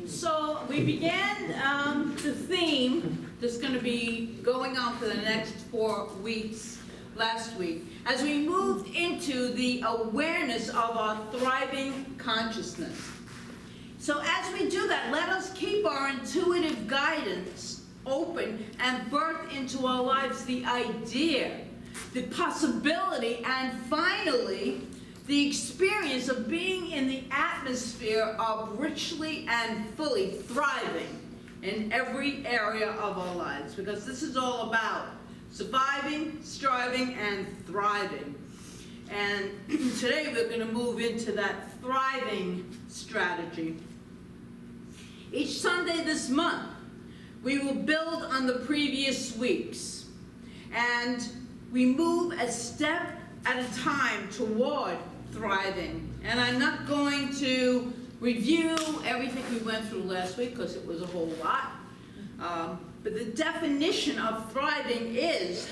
So we began the theme that's going to be going on for the next 4 weeks last week as we moved into the awareness of our thriving consciousness. So as we do that, let us keep our intuitive guidance open and birth into our lives the idea, the possibility, and finally, the experience of being in the atmosphere of richly and fully thriving in every area of our lives. Because this is all about surviving, striving, and thriving. And today we're going to move into that thriving strategy. Each Sunday this month, we will build on the previous weeks. And we move a step at a time toward thriving. And I'm not going to review everything we went through last week because it was a whole lot. But the definition of thriving is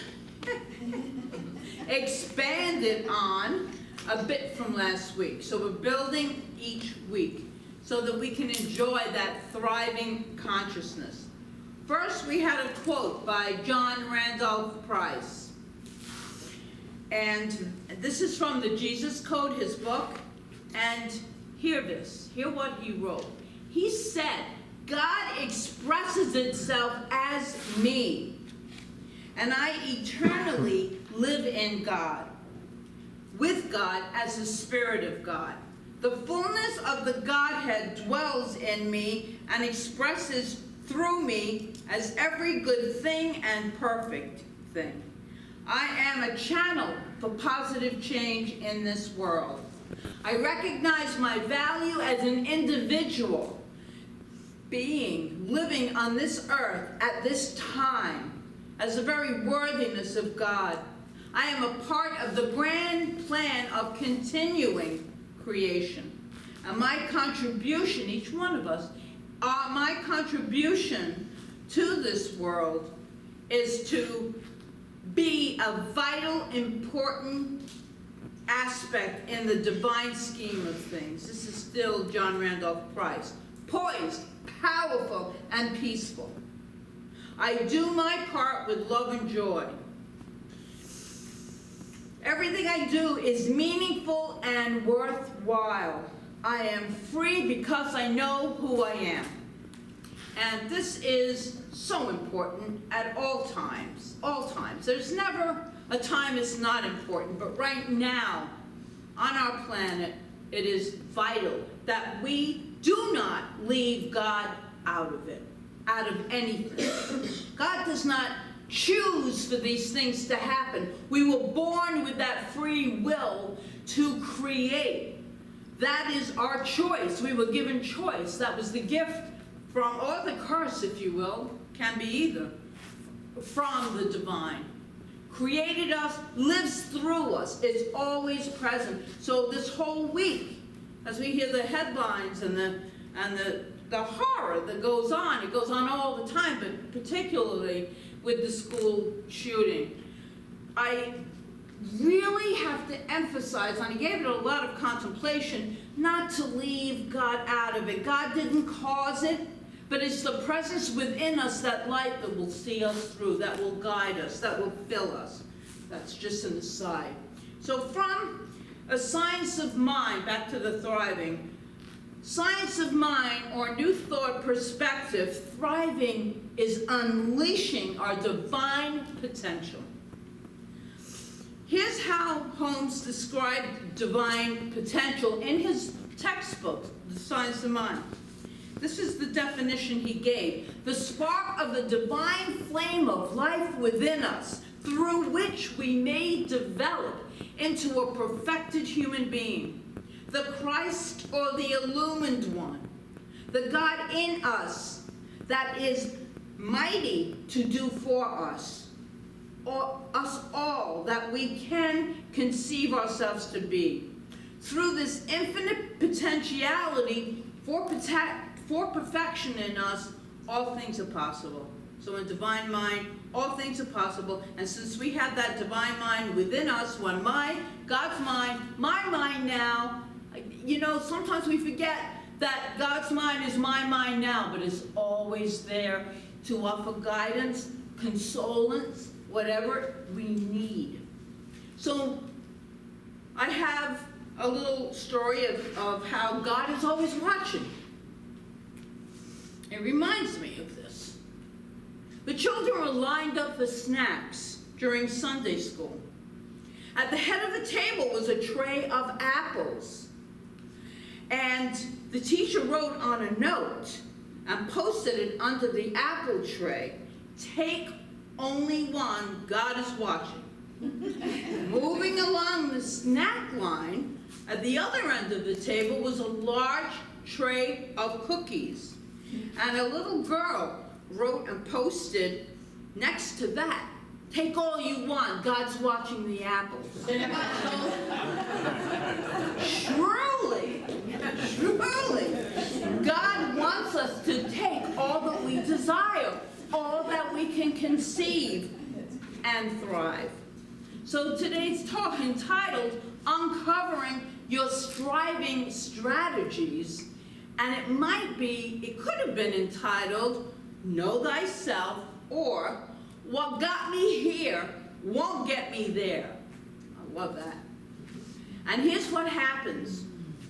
expanded on a bit from last week. So we're building each week so that we can enjoy that thriving consciousness. First, we had a quote by John Randolph Price. And this is from the Jesus Code, his book. And hear what he wrote. He said, God expresses itself as me, and I eternally live in God, with God as the Spirit of God. The fullness of the Godhead dwells in me and expresses through me as every good thing and perfect thing. I am a channel for positive change in this world. I recognize my value as an individual being living on this earth at this time as the very worthiness of God. I am a part of the grand plan of continuing creation. And my contribution, each one of us, my contribution to this world is to be a vital, important aspect in the divine scheme of things. This is still John Randolph Price. Poised, powerful, and peaceful. I do my part with love and joy. Everything I do is meaningful and worthwhile. I am free because I know who I am. And this is so important at all times, all times. There's never a time it's not important, but right now, on our planet, it is vital that we do not leave God out of it, out of anything. God does not choose for these things to happen. We were born with that free will to create. That is our choice. We were given choice. That was the gift from, or the curse, if you will, can be either, from the divine. Created us, lives through us, is always present. So this whole week, as we hear the headlines and the horror that goes on, it goes on all the time, but particularly with the school shooting, I really have to emphasize, and I gave it a lot of contemplation, not to leave God out of it. God didn't cause it, but it's the presence within us, that light that will see us through, that will guide us, that will fill us. That's just an aside. So from a science of mind, back to the thriving, science of mind or new thought perspective, thriving is unleashing our divine potential. Here's how Holmes described divine potential in his textbook, The Science of Mind. This is the definition he gave. The spark of the divine flame of life within us, through which we may develop into a perfected human being. The Christ or the illumined one. The God in us that is mighty to do for us, or us all, that we can conceive ourselves to be. Through this infinite potentiality for perfection in us, all things are possible. So in divine mind, all things are possible. And since we have that divine mind within us, God's mind, my mind now, sometimes we forget that God's mind is my mind now, but is always there to offer guidance, consolence, whatever we need. So I have a little story of how God is always watching. It reminds me of this. The children were lined up for snacks during Sunday school. At the head of the table was a tray of apples. And the teacher wrote on a note and posted it under the apple tray, "Take only one, God is watching." Moving along the snack line, at the other end of the table was a large tray of cookies. And a little girl wrote and posted next to that, "Take all you want, God's watching the apples." Surely, God wants us to take all that we desire, all that we can conceive and thrive. So today's talk, entitled Uncovering Your Striving Strategies, and it could have been entitled Know Thyself, or What Got Me Here Won't Get Me There. I love that. And here's what happens.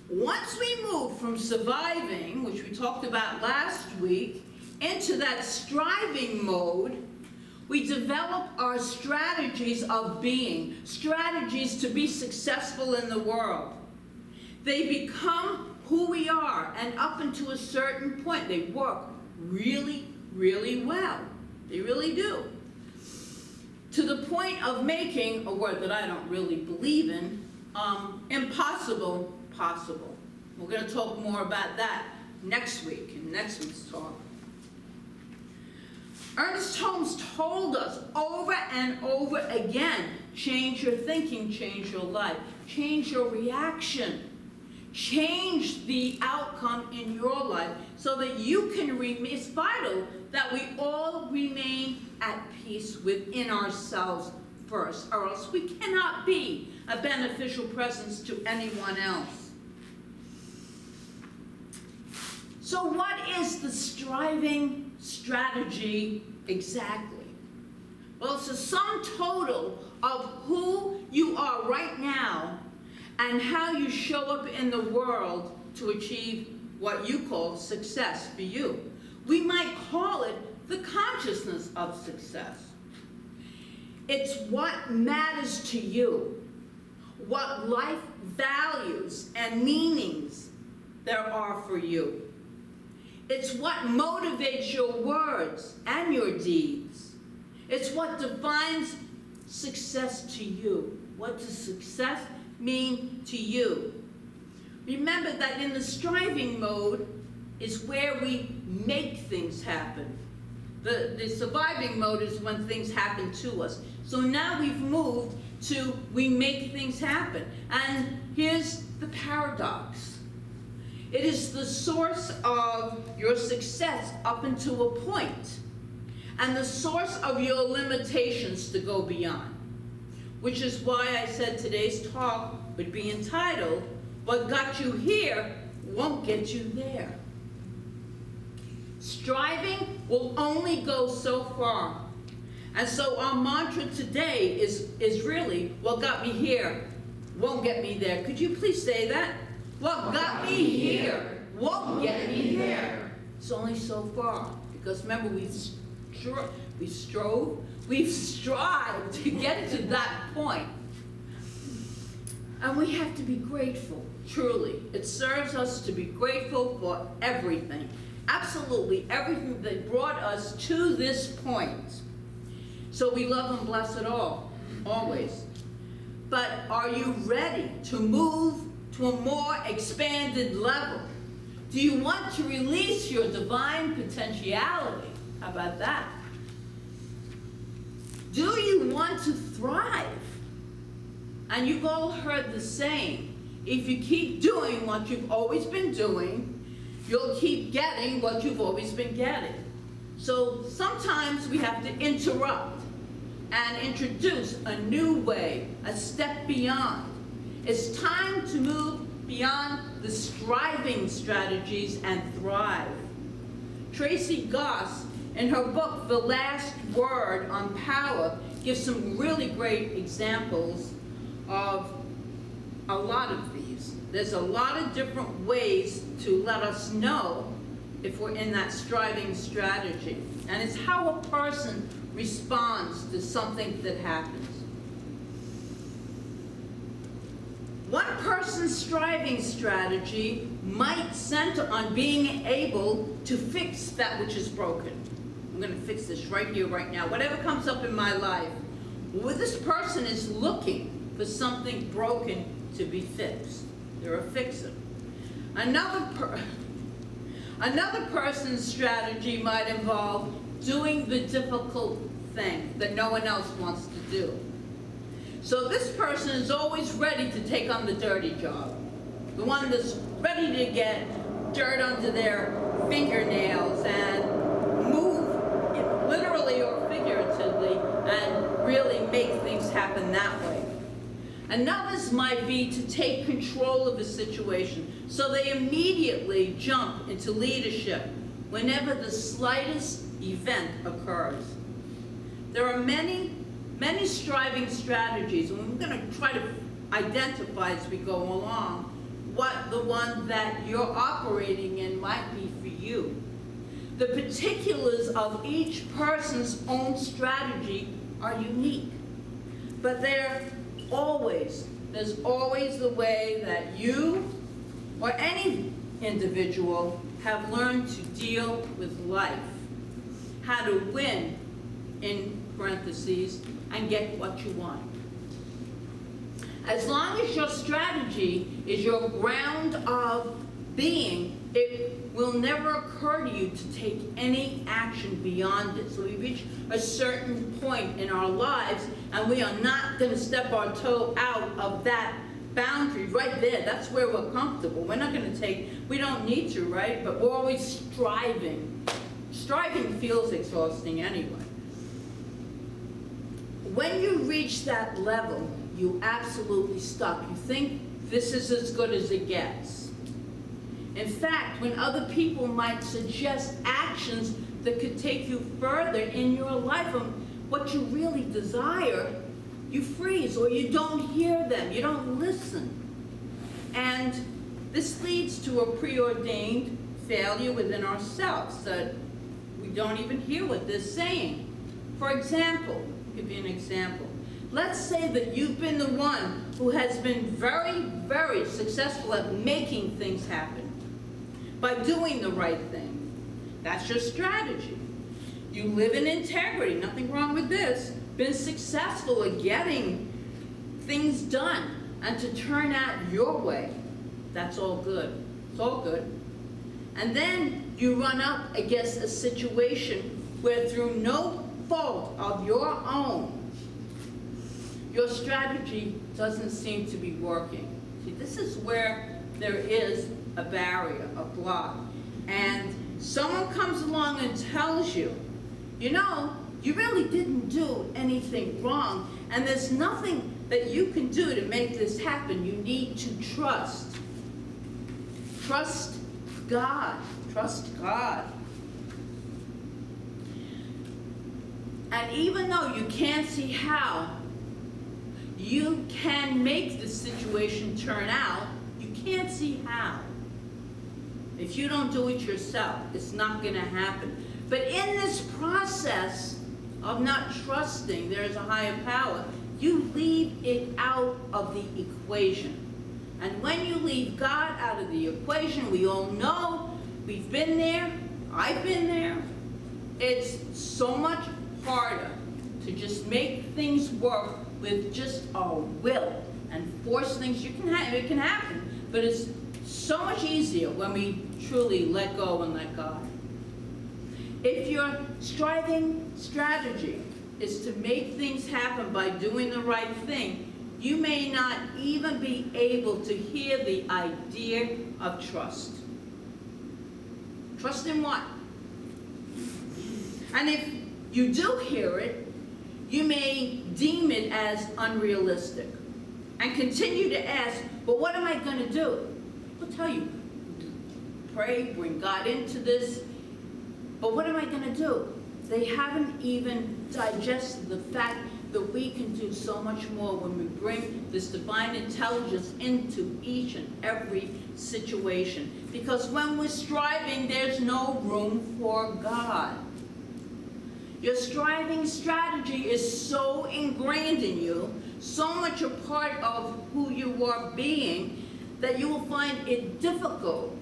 Once we move from surviving, which we talked about last week, into that striving mode, we develop our strategies of being, strategies to be successful in the world. They become who we are, and up until a certain point, they work really, really well. They really do. To the point of making, a word that I don't really believe in, impossible possible. We're going to talk more about that next week, in next week's talk. Ernest Holmes told us over and over again, change your thinking, change your life, change your reaction, change the outcome in your life so that you can remain. It's vital that we all remain at peace within ourselves first, or else we cannot be a beneficial presence to anyone else. So what is the striving strategy exactly? Well, it's a sum total of who you are right now and how you show up in the world to achieve what you call success for you. We might call it the consciousness of success. It's what matters to you, what life values and meanings there are for you. It's what motivates your words and your deeds. It's what defines success to you. What does success mean to you? Remember that in the striving mode is where we make things happen. The surviving mode is when things happen to us. So now we've moved to we make things happen. And here's the paradox. It is the source of your success up until a point, and the source of your limitations to go beyond. Which is why I said today's talk would be entitled, What Got You Here Won't Get You There. Striving will only go so far. And so our mantra today is really, what got me here won't get me there. Could you please say that? What got me here won't get me there. It's only so far. Because remember, we've strived to get to that point. And we have to be grateful, truly. It serves us to be grateful for everything. Absolutely everything that brought us to this point. So we love and bless it all, always. But are you ready to move to a more expanded level? Do you want to release your divine potentiality? How about that? Do you want to thrive? And you've all heard the saying, if you keep doing what you've always been doing, you'll keep getting what you've always been getting. So sometimes we have to interrupt and introduce a new way, a step beyond. It's time to move beyond the striving strategies and thrive. Tracy Goss, in her book, The Last Word on Power, gives some really great examples of a lot of these. There's a lot of different ways to let us know if we're in that striving strategy. And it's how a person responds to something that happens. One person's striving strategy might center on being able to fix that which is broken. I'm going to fix this right here, right now. Whatever comes up in my life, well, this person is looking for something broken to be fixed. They're a fixer. Another person's strategy might involve doing the difficult thing that no one else wants to do. So this person is always ready to take on the dirty job, the one that's ready to get dirt under their fingernails and move, literally or figuratively, and really make things happen that way. Another's might be to take control of a situation, so they immediately jump into leadership whenever the slightest event occurs. There are many striving strategies, and we're going to try to identify as we go along what the one that you're operating in might be for you. The particulars of each person's own strategy are unique, but there's always the way that you or any individual have learned to deal with life, how to win, in parentheses, and get what you want. As long as your strategy is your ground of being, it will never occur to you to take any action beyond it. So we reach a certain point in our lives, and we are not going to step our toe out of that boundary right there. That's where we're comfortable. We're not going to we don't need to, right? But we're always striving. Striving feels exhausting anyway. When you reach that level, you absolutely stuck. You think this is as good as it gets. In fact, when other people might suggest actions that could take you further in your life and what you really desire, you freeze or you don't hear them, you don't listen. And this leads to a preordained failure within ourselves that we don't even hear what they're saying. For example, I'll give you an example. Let's say that you've been the one who has been very, very successful at making things happen by doing the right thing. That's your strategy. You live in integrity, nothing wrong with this. Been successful at getting things done and to turn out your way. That's all good. It's all good. And then you run up against a situation where through no fault of your own, your strategy doesn't seem to be working. See, this is where there is a barrier, a block. And someone comes along and tells you, you know, you really didn't do anything wrong, and there's nothing that you can do to make this happen. You need to trust. Trust God. Trust God. And even though you can't see how you can make the situation turn out, you can't see how. If you don't do it yourself, it's not going to happen. But in this process of not trusting there's a higher power, you leave it out of the equation. And when you leave God out of the equation, we all know, we've been there, I've been there, it's so much harder to just make things work with just our will and force things. It can happen, but it's so much easier when we truly let go and let God. If your striving strategy is to make things happen by doing the right thing, you may not even be able to hear the idea of trust. Trust in what? And if you do hear it, you may deem it as unrealistic and continue to ask, well, what am I going to do? Well, tell you, pray, bring God into this, but what am I going to do? They haven't even digested the fact that we can do so much more when we bring this divine intelligence into each and every situation. Because when we're striving, there's no room for God. Your striving strategy is so ingrained in you, so much a part of who you are being, that you will find it difficult,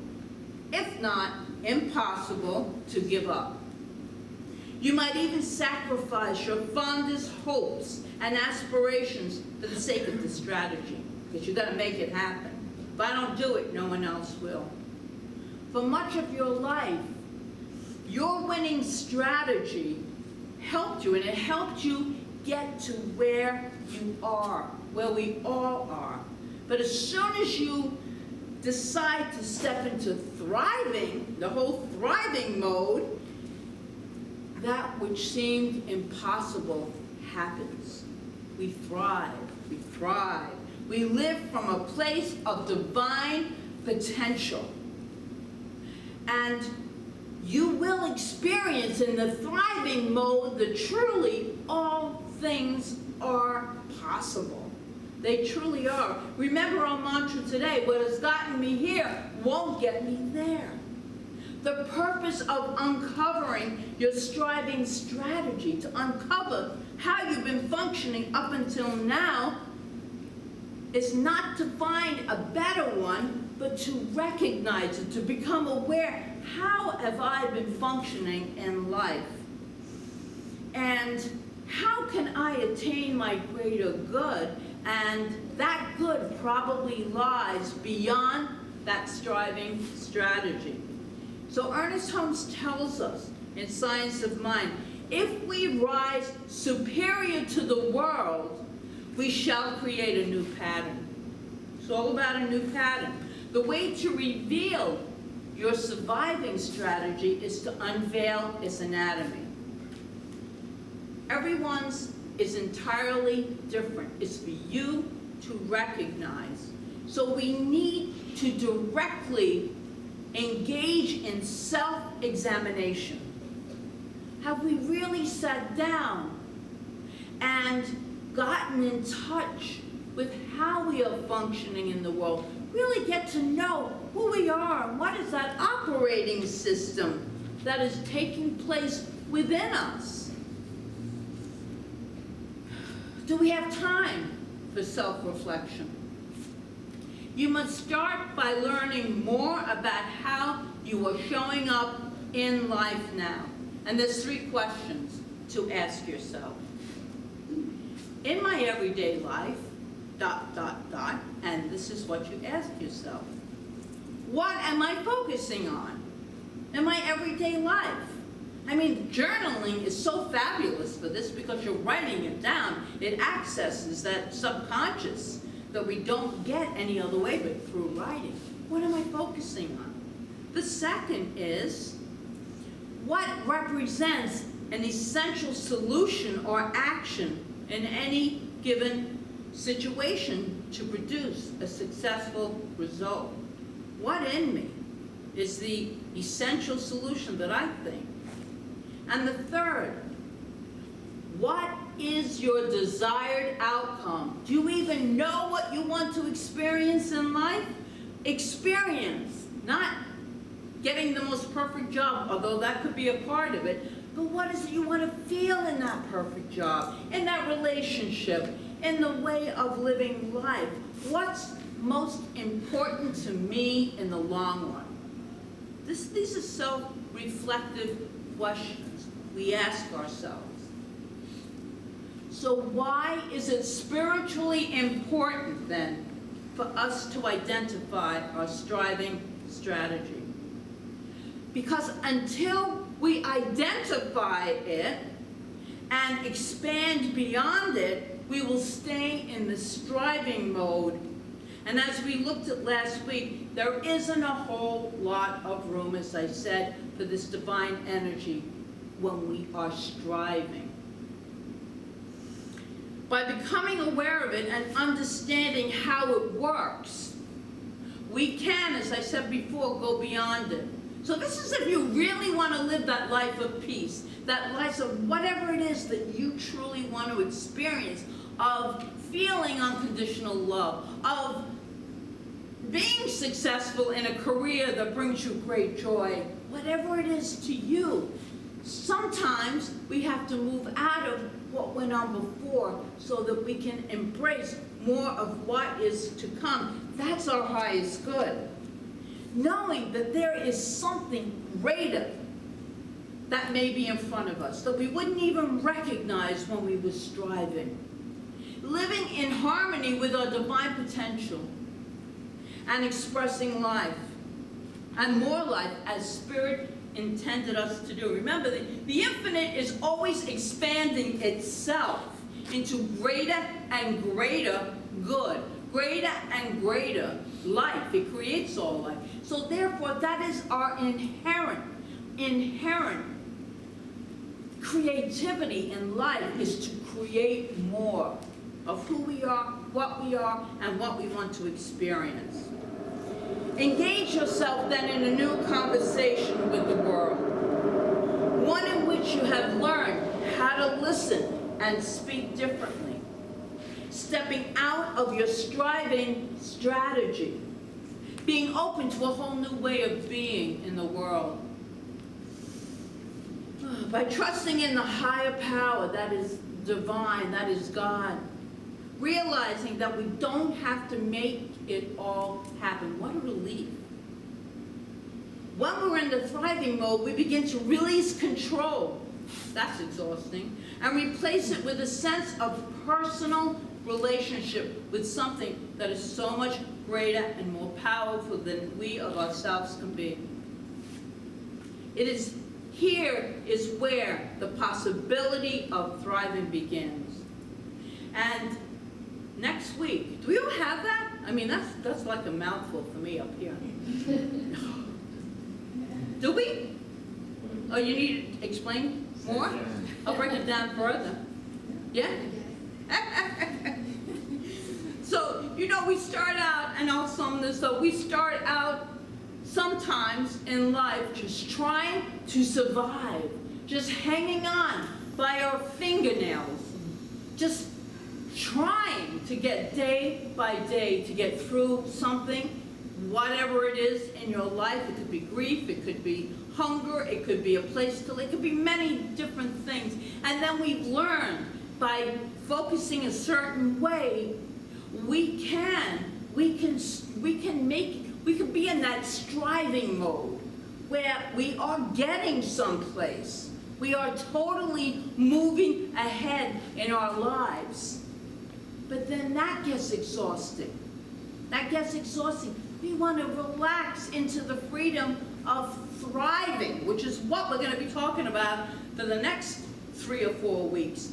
if not impossible, to give up. You might even sacrifice your fondest hopes and aspirations for the sake of this strategy, because you've got to make it happen. If I don't do it, no one else will. For much of your life, your winning strategy helped you, and it helped you get to where you are, where we all are. But as soon as you decide to step into thriving, the whole thriving mode, that which seemed impossible happens. We thrive, we thrive. We live from a place of divine potential. And you will experience in the thriving mode that truly all things are possible. They truly are. Remember our mantra today, what has gotten me here won't get me there. The purpose of uncovering your striving strategy, to uncover how you've been functioning up until now, is not to find a better one, but to recognize it, to become aware, how have I been functioning in life? And how can I attain my greater good? And that good probably lies beyond that striving strategy. So Ernest Holmes tells us in Science of Mind, if we rise superior to the world, we shall create a new pattern. It's all about a new pattern. The way to reveal your surviving strategy is to unveil its anatomy. Everyone's is entirely different. It's for you to recognize. So we need to directly engage in self-examination. Have we really sat down and gotten in touch with how we are functioning in the world? Really get to know who we are and what is that operating system that is taking place within us? Do we have time for self-reflection? You must start by learning more about how you are showing up in life now. And there's 3 questions to ask yourself. In my everyday life, ... and this is what you ask yourself. What am I focusing on in my everyday life? I mean, journaling is so fabulous for this because you're writing it down. It accesses that subconscious that we don't get any other way but through writing. What am I focusing on? The second is, what represents an essential solution or action in any given situation to produce a successful result? What in me is the essential solution that I think? And the third, what is your desired outcome? Do you even know what you want to experience in life? Experience, not getting the most perfect job, although that could be a part of it, but what is it you want to feel in that perfect job, in that relationship, in the way of living life? What's most important to me in the long run? These are self-reflective questions we ask ourselves. So why is it spiritually important then for us to identify our striving strategy? Because until we identify it and expand beyond it, we will stay in the striving mode. And as we looked at last week, there isn't a whole lot of room, as I said, for this divine energy when we are striving. By becoming aware of it and understanding how it works, we can, as I said before, go beyond it. So this is if you really want to live that life of peace, that life of whatever it is that you truly want to experience, of feeling unconditional love, of being successful in a career that brings you great joy, whatever it is to you. Sometimes we have to move out of what went on before so that we can embrace more of what is to come. That's our highest good. Knowing that there is something greater that may be in front of us that we wouldn't even recognize when we were striving. Living in harmony with our divine potential and expressing life and more life as Spirit intended us to do. Remember, the infinite is always expanding itself into greater and greater good, greater and greater life. It creates all life. So therefore, that is our inherent creativity in life, is to create more of who we are, and what we want to experience. Engage yourself then in a new conversation with the world, one in which you have learned how to listen and speak differently, stepping out of your striving strategy, being open to a whole new way of being in the world, by trusting in the higher power that is divine, that is God, realizing that we don't have to make it all happen. What a relief. When we're in the thriving mode, we begin to release control. That's exhausting. And replace it with a sense of personal relationship with something that is so much greater and more powerful than we of ourselves can be. Here is where the possibility of thriving begins. And next week, do we all have that? I mean, that's like a mouthful for me up here. Do we? Oh, you need to explain more? I'll break it down further. Yeah? So, we start out, and I'll sum this up, we start out sometimes in life just trying to survive, just hanging on by our fingernails, just trying to get day by day to get through something, whatever it is in your life. It could be grief, it could be hunger, it could be a place to live, it could be many different things. And then we've learned by focusing a certain way, we can be in that striving mode where we are getting someplace. We are totally moving ahead in our lives. But then that gets exhausting. We want to relax into the freedom of thriving, which is what we're going to be talking about for the next 3 or 4 weeks.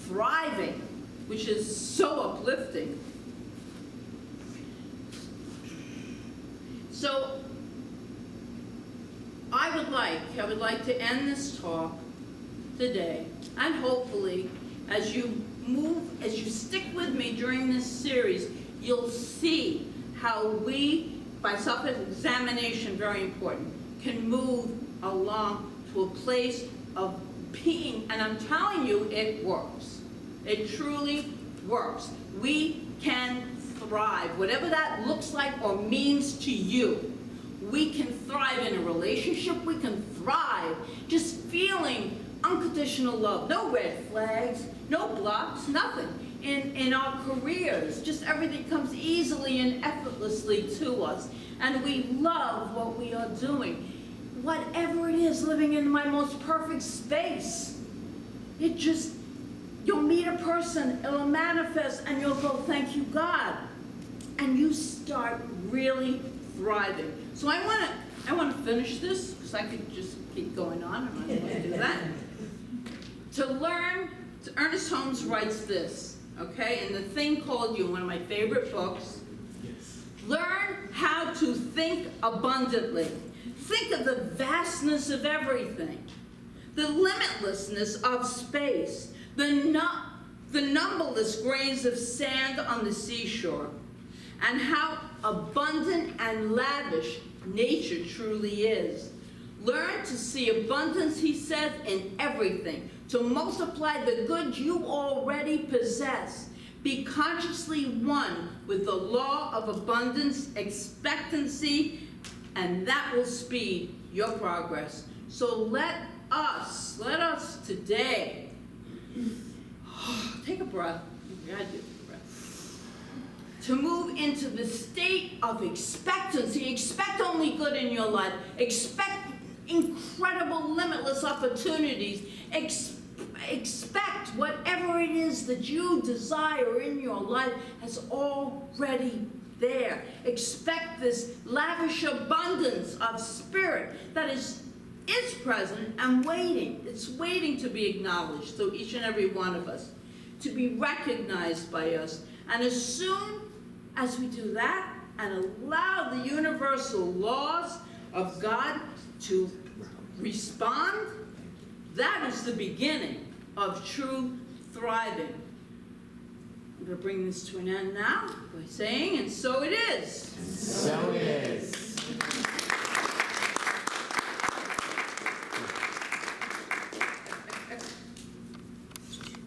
Thriving, which is so uplifting. So I would like to end this talk today, and hopefully as you stick with me during this series, you'll see how we, by self-examination, very important, can move along to a place of being, and I'm telling you, it works. It truly works. We can thrive, whatever that looks like or means to you. We can thrive in a relationship. We can thrive just feeling unconditional love. No red flags, no blocks, nothing. In our careers, just everything comes easily and effortlessly to us. And we love what we are doing. Whatever it is, living in my most perfect space. You'll meet a person, it'll manifest, and you'll go, thank you, God. And you start really thriving. So I want to finish this, because I could just keep going on, and I don't want to do that. To learn, Ernest Holmes writes this, okay, in The Thing Called You, one of my favorite books. Yes. Learn how to think abundantly. Think of the vastness of everything, the limitlessness of space, the numberless grains of sand on the seashore, and how abundant and lavish nature truly is. Learn to see abundance, he says, in everything, to multiply the good you already possess. Be consciously one with the law of abundance, expectancy, and that will speed your progress. So let us today, take a breath. Yeah, I do. To move into the state of expectancy. Expect only good in your life. Expect incredible, limitless opportunities. Expect whatever it is that you desire in your life has already there. Expect this lavish abundance of spirit that is present and waiting. It's waiting to be acknowledged through each and every one of us, to be recognized by us. And as soon as we do that and allow the universal laws of God to respond, that is the beginning of true thriving. I'm going to bring this to an end now by saying, and so it is. So it is.